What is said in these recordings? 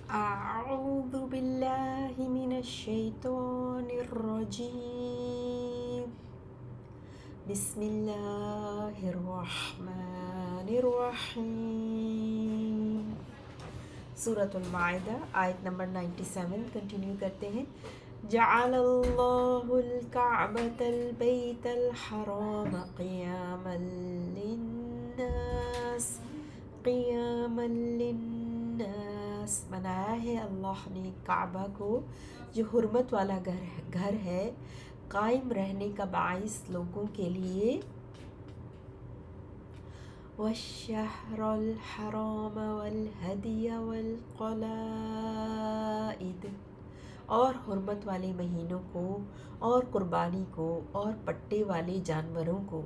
أعوذ بالله من الشيطان الرجيم. بسم الله الرحمن الرحيم. سورة المائدہ آیت نمبر 97 کنٹینیو کرتے ہیں. جعل اللہ الکعبۃ البیت الحرام قیاما للناس بنایا ہے اللہ نے کعبہ کو جو حرمت والا گھر ہے قائم رہنے کا باعث لوگوں کے لیے. والشہر الحرام والہدی والقلائد اور حرمت والے مہینوں کو اور قربانی کو اور پٹے والے جانوروں کو.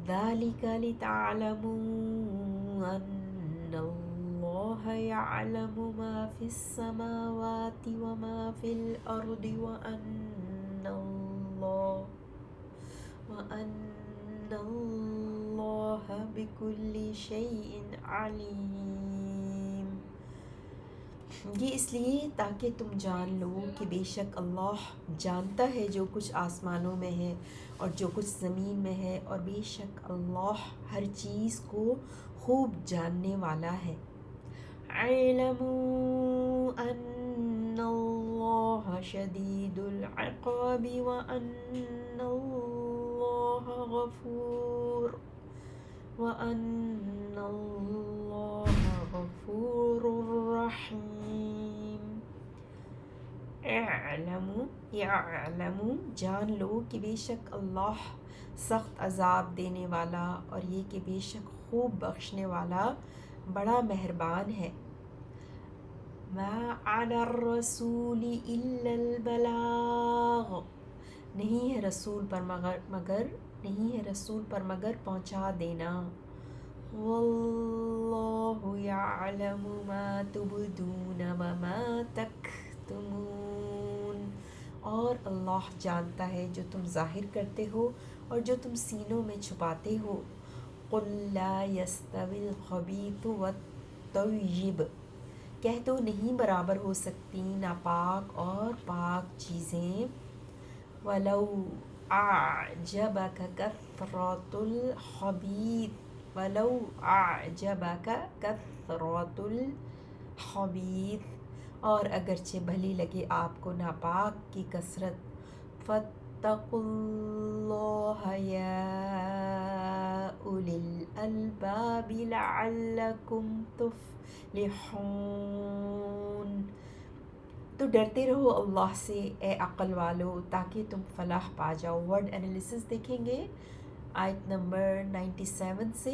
ذَلِكَ لِتَعْلَمُوا أَنَّ اللَّهَ يَعْلَمُ مَا فِي السَّمَاوَاتِ وَمَا فِي الْأَرْضِ وَأَنَّ اللَّهَ بِكُلِّ شَيْءٍ عَلِيمٌ. یہ اس لیے تاکہ تم جان لو کہ بے شک اللہ جانتا ہے جو کچھ آسمانوں میں ہے اور جو کچھ زمین میں ہے، اور بے شک اللہ ہر چیز کو خوب جاننے والا ہے. اعلموا ان اللہ شدید العقاب وان اللہ غفور رحیم. اعلموا جان لو کہ بے شک اللہ سخت عذاب دینے والا اور یہ کہ بے شک خوب بخشنے والا بڑا مہربان ہے. ما علی الرسول الا البلاغ نہیں ہے رسول پر مگر پہنچا دینا. واللہ یعلم ما تبدون وما تکتمون اور اللہ جانتا ہے جو تم ظاہر کرتے ہو اور جو تم سینوں میں چھپاتے ہو. قل لا يستوي الخبيث والطيب کہہ دو نہیں برابر ہو سکتی ناپاک اور پاک چیزیں. ولو أعجبك كثرة الخبيث اور اگرچہ بھلی لگے آپ کو ناپاک کی کثرت. فاتقوا اللہ یا اولی الالباب لعلکم تفلحون تو ڈرتے رہو اللہ سے اے عقل والو تاکہ تم فلاح پا جاؤ. ورڈ انالیسس دیکھیں گے آیت نمبر 97 سے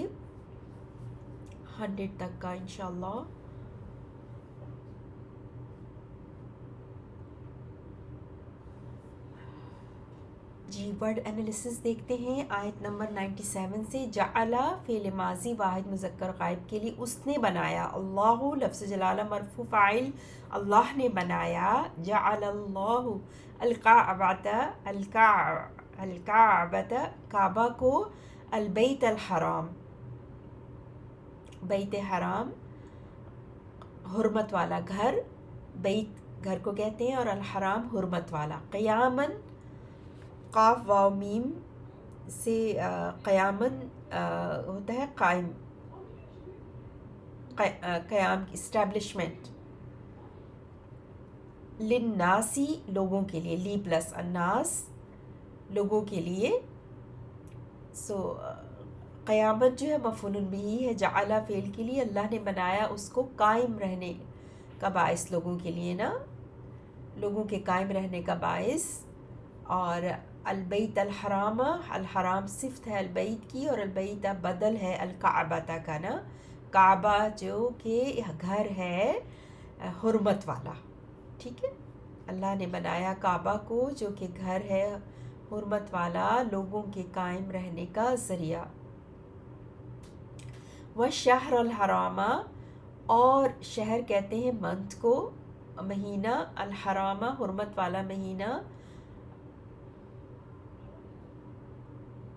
100 تک کا انشاءاللہ. جی ورڈ انالیسس دیکھتے ہیں آیت نمبر 97 سے. جعل فعل ماضی واحد مذکر غائب کے لیے اس نے بنایا. اللہ لفظ جلالہ مرفوع فاعل اللہ نے بنایا. جعل اللہ الکعبۃ کعبہ کو البیت الحرام بیت حرام حرمت والا گھر، بیت گھر کو کہتے ہیں اور الحرام حرمت والا. قیامن قاف واو میم سے قیامن ہوتا ہے قائم، قیام اسٹیبلشمنٹ. للناسی لوگوں کے لیے، لی پلس الناس لوگوں کے لیے. سو قیامت جو ہے مفعول بہ ہے جعل فعل کے لیے. اللہ نے بنایا اس کو قائم رہنے کا باعث لوگوں کے لیے نا، لوگوں کے قائم رہنے کا باعث. اور البیت الحرام، الحرام صفت ہے البیت کی اور البیت بدل ہے الکعبۃ کا نا، کعبہ جو کہ گھر ہے حرمت والا. ٹھیک ہے، اللہ نے بنایا کعبہ کو جو کہ گھر ہے حرمت والا لوگوں کے قائم رہنے کا ذریعہ. والشہر الحرام اور شہر کہتے ہیں منتھ کو، مہینہ. الحرام حرمت والا مہینہ.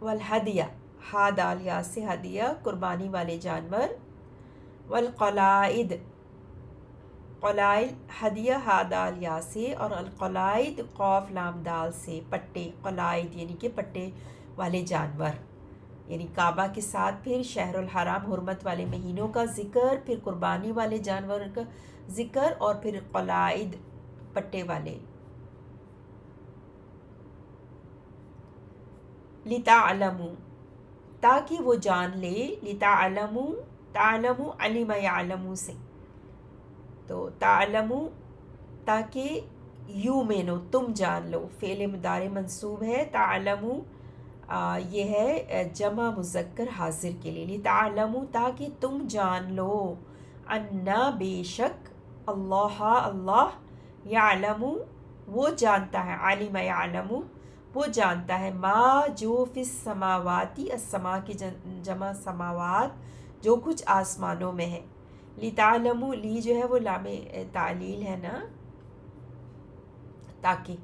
والہدیہ ہا دال یا سے ہدیہ قربانی والے جانور. والقلائد قلائد ہدیہ ہا دال یا سے، اور القلائد قاف لام دال سے، پٹے، قلائد یعنی کہ پٹے والے جانور، یعنی کعبہ کے ساتھ پھر شہر الحرام حرمت والے مہینوں کا ذکر، پھر قربانی والے جانور کا ذکر، اور پھر قلائد پٹے والے. لِتَعْلَمُوا تاکہ وہ جان لے، لِتَعْلَمُوا تعلموا علم یعلم سے، تو تعلموا تاکہ یومنو تم جان لو، فعل مضارع منصوب ہے، تعلموا یہ ہے جمع مذکر حاضر کے لیے، لِتَعْلَمُوا تاکہ تم جان لو، انا بے شک، اللہ اللہ، یعلم وہ جانتا ہے، علم یعلم وہ جانتا ہے، ما جو فی السماواتی، السما کی جمع سماوات، جو کچھ آسمانوں میں ہے. لِتَعْلَمُوا لی جو ہے وہ لام تعلیل ہے نا، تاکہ،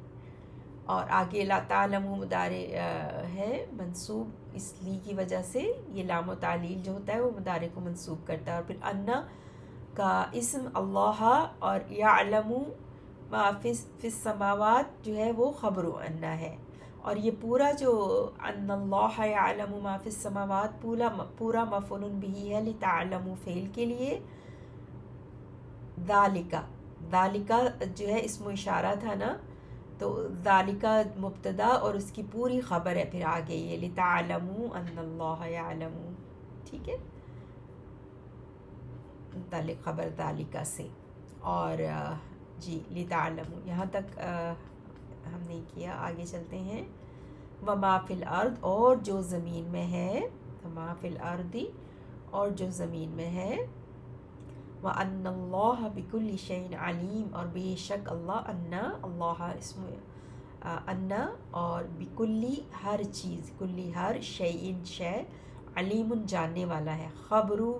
اور آگے لا تعلموا مضارع ہے منصوب، اس لی کی وجہ سے یہ لام و تعلیل جو ہوتا ہے وہ مضارع کو منصوب کرتا ہے، اور پھر انا کا اسم اللہ، اور یعلم ما فی السماوات جو ہے وہ خبر انا ہے، اور یہ پورا جو ان اللہ یعلم ما فی السماوات پورا مفعول بہ ہے لتعلموا فعل کے لیے. ذالکا ذالکا جو ہے اسم و اشارہ تھا نا، تو ذالکا مبتدا اور اس کی پوری خبر ہے پھر آگے یہ لتعلموا ان اللہ یعلم، ٹھیک ہے، متعلق خبر ذالکا سے. اور جی لتعلموا یہاں تک ہم نے کیا، آگے چلتے ہیں. وما فی الارض اور جو زمین میں ہے، وما فی الارض اور جو زمین میں ہے، وَأَنَّ اللَّهَ بِكُلِّ شَيْءٍ عَلِيمٌ اور بے شک اللہ، انا اللہ اسم انا، اور بکلی ہر چیز، کلی ہر شیئن شے، علیم جاننے والا ہے. خبرو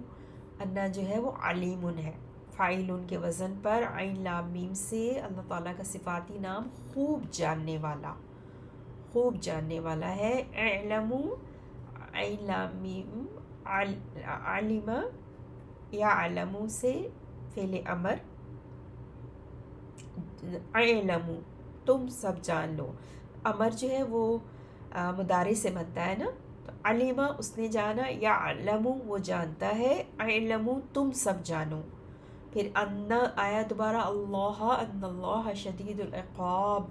انا جو ہے وہ علیم ہے، فاعل کے وزن پر عین لام میم سے، اللہ تعالیٰ کا صفاتی نام خوب جاننے والا، خوب جاننے والا ہے. اعلموا عین لام میم علم یعلم سے فعل امر، اعلموا تم سب جان لو، امر جو ہے وہ مضارع سے بنتا ہے نا، تو علمہ اس نے جانا، یعلم وہ جانتا ہے، اعلموا تم سب جانو. پھر ان آیا دوبارہ، اللہ ان اللہ شدید العقاب،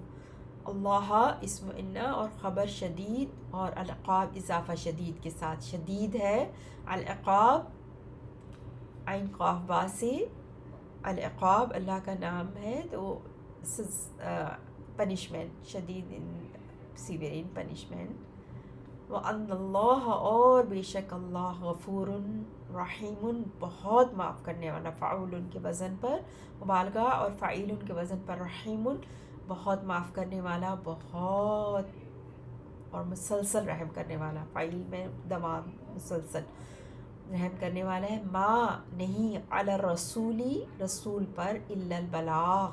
اللہ اسم انا اور خبر شدید، اور العقاب اضافہ شدید کے ساتھ، شدید ہے العقاب عین قاف با سے، العقاب اللہ کا نام ہے، تو پنشمنٹ، شدید سیویئر ان پنشمنٹ. وَأَنَّ اللَّهَ اور بے شک اللہ غفور رحیم بہت معاف کرنے والا، فعول کے وزن پر مبالغہ، اور فعیل کے وزن پر رحیم بہت معاف کرنے والا، بہت اور مسلسل رحم کرنے والا، فعیل میں دوام مسلسل رحم کرنے والا ہے. ما نہیں، علی الرسولی رسول پر، الا البلاغ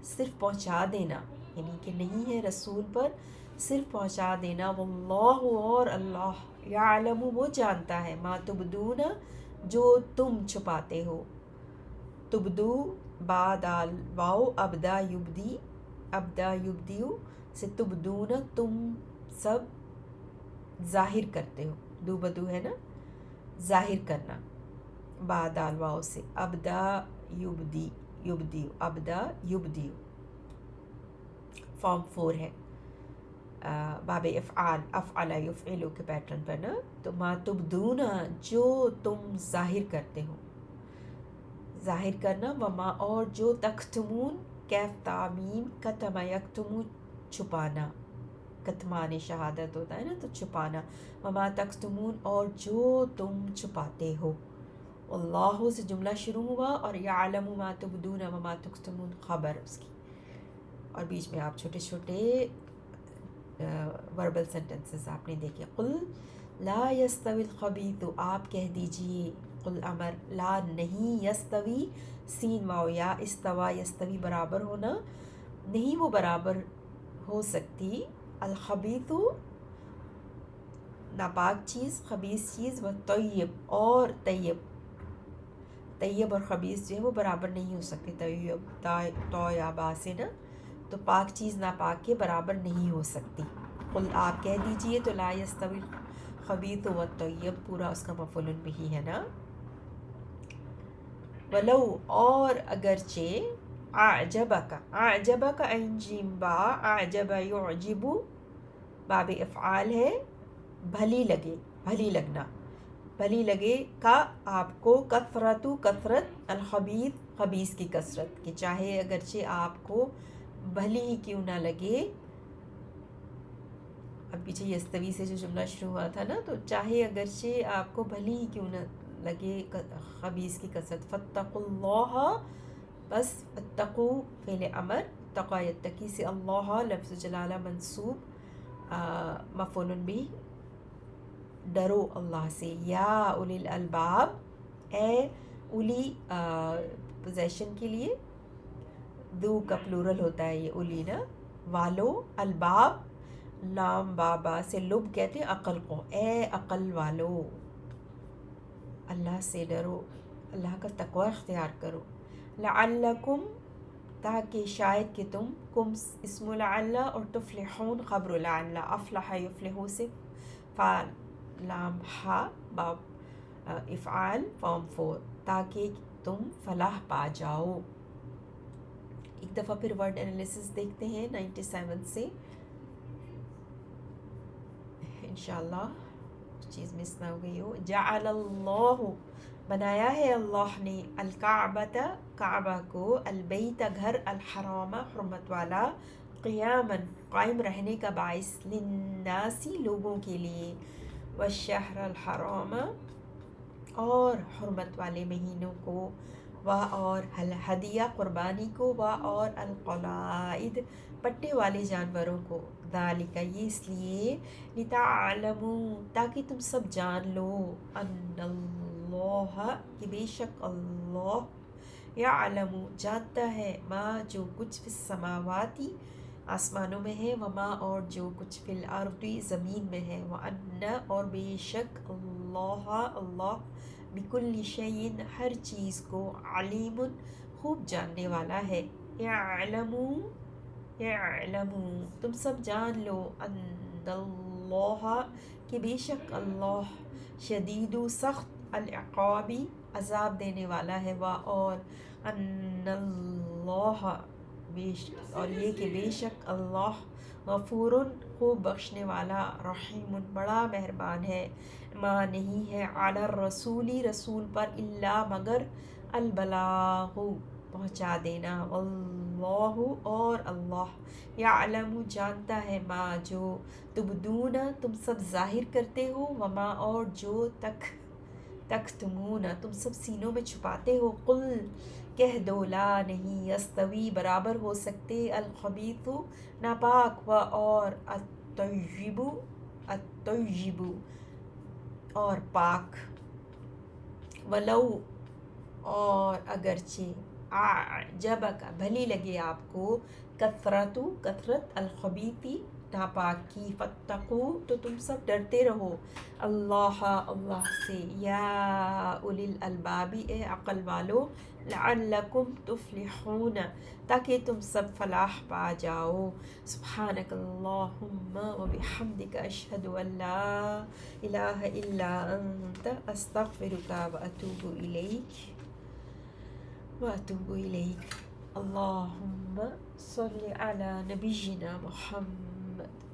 صرف پہنچا دینا، یعنی کہ نہیں ہے رسول پر صرف پہنچا دینا. واللہ اور اللہ، یعلم وہ جانتا ہے، ما تبدون جو تم چھپاتے ہو. تبدو با دال واو ابدا یبدی، ابدا یبدیو سے، تبدون تم سب ظاہر کرتے ہو، دو بدو ہے نا، ظاہر کرنا، با دال واو سے، ابدا یبدی یبدیو، ابدا یبدیو فارم 4 ہے، باب افعال، افعل یفعلو کے پیٹرن پر نا. تو ما تبدون جو تم ظاہر کرتے ہو، ظاہر کرنا. وما اور جو تکتمون، کیف تعمیم، کتم یکتمو چھپانا، کتمان شہادت ہوتا ہے نا تو چھپانا. وما تکتمون اور جو تم چھپاتے ہو، اللہ سے جملہ شروع ہوا، اور یعلم ما تبدون وما تکتمون خبر اس کی، اور بیچ میں آپ چھوٹے چھوٹے وربل سینٹنسز آپ نے دیکھے. قل لا یستوی الخبیث آپ کہہ دیجئے، قل امر، لا نہیں، یستوی سین واو یا، استوا یستوی برابر ہونا، نہیں وہ برابر ہو سکتی، الخبیث ناپاک چیز، خبیث چیز، و طیب اور طیب، طیب اور خبیث جو ہے وہ برابر نہیں ہو سکتے. طیب طیبہ سے نا، تو پاک چیز ناپاک کے برابر نہیں ہو سکتی. قل آپ کہہ دیجئے تو لا یستوی الخبیث والطیب پورا اس کا مفعول بھی ہے نا. ولو اور اگرچہ اعجبک عین جیم با اعجب یعجب باب افعال ہے، بھلی لگے، بھلی لگنا، بھلی لگے کا آپ کو کثرت الخبیث خبیث کی کثرت، کہ چاہے اگرچہ آپ کو بھلی ہی کیوں نہ لگے. اب پیچھے یستوی سے جو جملہ شروع ہوا تھا نا، تو چاہے اگرچہ آپ کو بھلی ہی کیوں نہ لگے خبیث کی کثرت. فاتقوا اللہ، بس اتقو فعل امر، تقا یتقی سے اللہ لفظ جلالہ منصوب، مفعول بھی ڈرو اللہ سے. یا اولی الالباب، اے اولی پوزیشن کے لیے دو کا پلورل ہوتا ہے یہ اولی نا، والو الباب لام بابا سے لب کہتے ہیں عقل کو، اے عقل والو اللہ سے ڈرو، اللہ کا تقوی اختیار کرو. لعلکم تاکہ شاید کہ تم، کم اسم لعل اور تفلحون خبر لعل، افلح یفلحو سے لام ہا باب افعال فارم 4، تاکہ تم فلاح پا جاؤ. ایک دفعہ پھر ورڈ انالیسس دیکھتے ہیں 97 سے انشاءاللہ چیز مس نہ ہو گئی ہو. جعل اللہ بنایا ہے اللہ نے، الکعبۃ کعبہ کو، البیت گھر، الحرام حرمت والا، قیاما قائم رہنے کا باعث، للناس لوگوں کے لیے، والشہر الحرام اور حرمت والے مہینوں کو، اور الہدیہ قربانی کو، اور القلائد پٹے والے جانوروں کو. ذالک یہ اس لیے، لتعلموا تاکہ تم سب جان لو، ان اللہ کہ بے شک اللہ، یعلم جانتا ہے، ما جو کچھ فی السماواتی آسمانوں میں ہے، وما اور جو کچھ فی الارض زمین میں ہے، وان اور بے شک اللہ اللہ بکل شیء ہر چیز کو، علیم خوب جاننے والا ہے. اعلموا تم سب جان لو، ان اللہ کہ بے شک اللہ، شدید سخت، العقابی عذاب دینے والا ہے، اور ان اللہ اور یہ کہ بے شک اللہ، غفور خوب بخشنے والا، رحیم بڑا مہربان ہے. ما نہیں ہے، علی الرسول رسول پر، الا مگر، البلاغ پہنچا دینا، واللہ اور اللہ، یعلم جانتا ہے، ما جو تبدون تم سب ظاہر کرتے ہو، وما اور جو تکتمون تم سب سینوں میں چھپاتے ہو. قل کہہ دو، لا نہیں، یستوی برابر ہو سکتے، الخبیث ناپاک، اور الطیب اور پاک. ولو اور اگرچہ، اعجبک بھلی لگے آپ کو، کثرت الخبیث ناپاک کی، فاتقوا تو تم سب ڈرتے رہو، اللہ اللہ سے، یا اولی الالباب اے عقل والو، لعلکم تفلحون تاکہ تم سب فلاح پا جاؤ. سبحانک اللہم وبحمدک، اشہد ان لا الہ الا انت، استغفرک واتوب الیک. اللہم صل علی نبینا محمد.